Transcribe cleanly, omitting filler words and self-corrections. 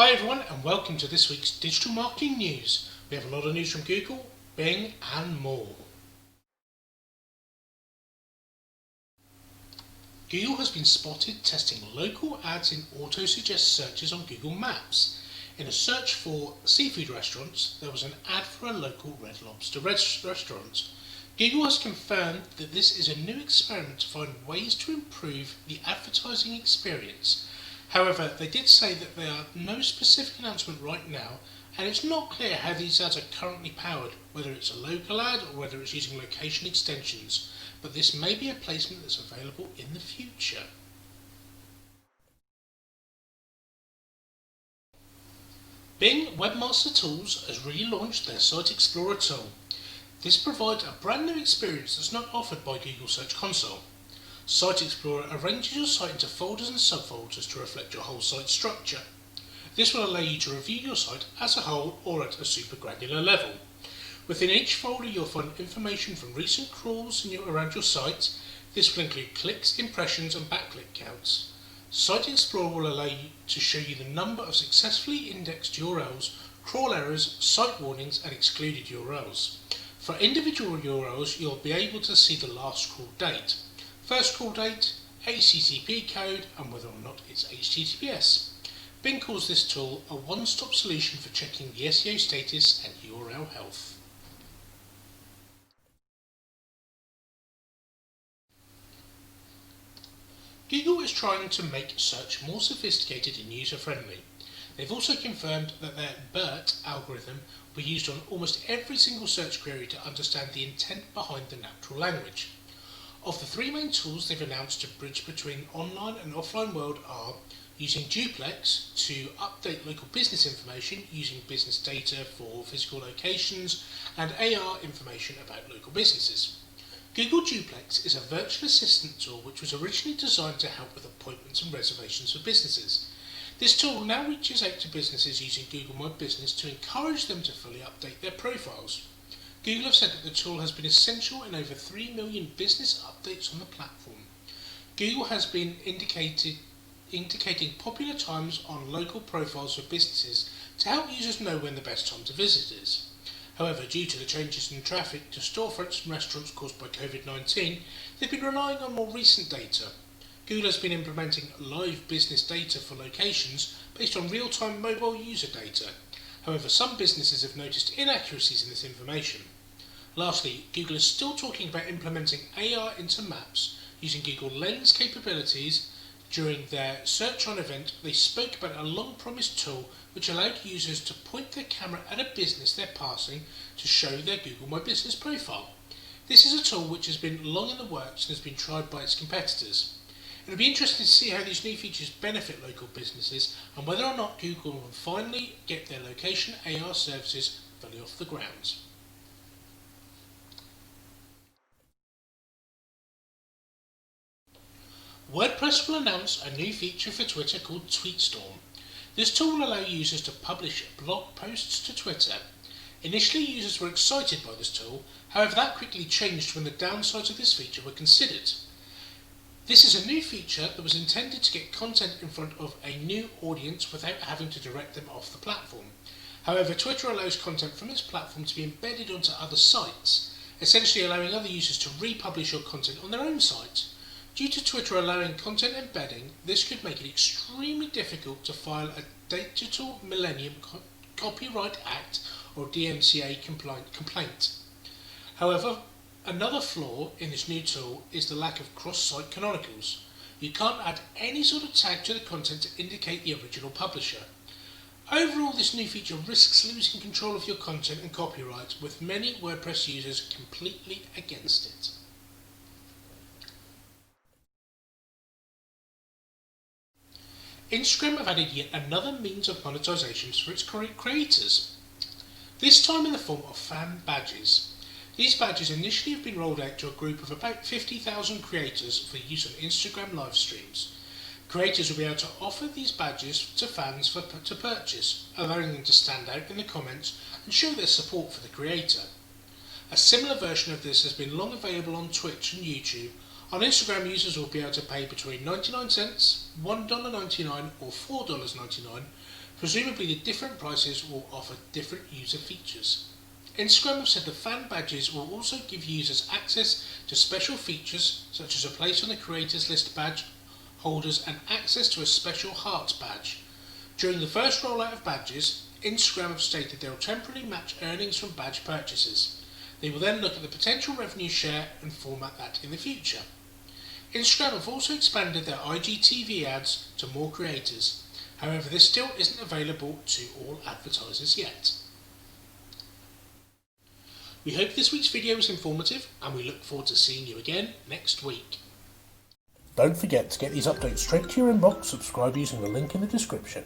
Hi everyone and welcome to this week's Digital Marketing News. We have a lot of news from Google, Bing and more. Google has been spotted testing local ads in auto-suggest searches on Google Maps. In a search for seafood restaurants, there was an ad for a local Red Lobster restaurant. Google has confirmed that this is a new experiment to find ways to improve the advertising experience. However, they did say that there are no specific announcement right now, and it's not clear how these ads are currently powered, whether it's a local ad or whether it's using location extensions, but this may be a placement that's available in the future. Bing Webmaster Tools has relaunched their Site Explorer tool. This provides a brand new experience that's not offered by Google Search Console. Site Explorer arranges your site into folders and subfolders to reflect your whole site structure. This will allow you to review your site as a whole or at a super granular level. Within each folder you'll find information from recent crawls around your site. This will include clicks, impressions and backlink counts. Site Explorer will allow you to show you the number of successfully indexed URLs, crawl errors, site warnings and excluded URLs. For individual URLs you'll be able to see the last crawl date, first call date, HTTP code and whether or not it's HTTPS. Bing calls this tool a one-stop solution for checking the SEO status and URL health. Google is trying to make search more sophisticated and user-friendly. They've also confirmed that their BERT algorithm will be used on almost every single search query to understand the intent behind the natural language. Of the three main tools they've announced to bridge between online and offline world are using Duplex to update local business information using business data for physical locations and AR information about local businesses. Google Duplex is a virtual assistant tool which was originally designed to help with appointments and reservations for businesses. This tool now reaches out to businesses using Google My Business to encourage them to fully update their profiles. Google have said that the tool has been essential in over 3 million business updates on the platform. Google has been indicating popular times on local profiles for businesses to help users know when the best time to visit is. However, due to the changes in traffic to storefronts and restaurants caused by COVID-19, they've been relying on more recent data. Google has been implementing live business data for locations based on real-time mobile user data. However, some businesses have noticed inaccuracies in this information. Lastly, Google is still talking about implementing AR into maps using Google Lens capabilities. During their Search On event, they spoke about a long-promised tool which allowed users to point their camera at a business they're passing to show their Google My Business profile. This is a tool which has been long in the works and has been tried by its competitors. It'll be interesting to see how these new features benefit local businesses and whether or not Google will finally get their location AR services fully off the ground. WordPress will announce a new feature for Twitter called TweetStorm. This tool will allow users to publish blog posts to Twitter. Initially, users were excited by this tool, however that quickly changed when the downsides of this feature were considered. This is a new feature that was intended to get content in front of a new audience without having to direct them off the platform. However, Twitter allows content from its platform to be embedded onto other sites, essentially allowing other users to republish your content on their own site. Due to Twitter allowing content embedding, this could make it extremely difficult to file a Digital Millennium Copyright Act or DMCA complaint. However, another flaw in this new tool is the lack of cross-site canonicals. You can't add any sort of tag to the content to indicate the original publisher. Overall, this new feature risks losing control of your content and copyright, with many WordPress users completely against it. Instagram have added yet another means of monetization for its creators, this time in the form of fan badges. These badges initially have been rolled out to a group of about 50,000 creators for use on Instagram live streams. Creators will be able to offer these badges to fans to purchase, allowing them to stand out in the comments and show their support for the creator. A similar version of this has been long available on Twitch and YouTube. On Instagram, users will be able to pay between 99 cents, $1.99 or $4.99 Presumably the different prices will offer different user features. Instagram have said the fan badges will also give users access to special features such as a place on the creators list badge holders and access to a special hearts badge. During the first rollout of badges, Instagram have stated they will temporarily match earnings from badge purchases. They will then look at the potential revenue share and format that in the future. Instagram have also expanded their IGTV ads to more creators. However, this still isn't available to all advertisers yet. We hope this week's video was informative and we look forward to seeing you again next week. Don't forget to get these updates straight to your inbox. Subscribe using the link in the description.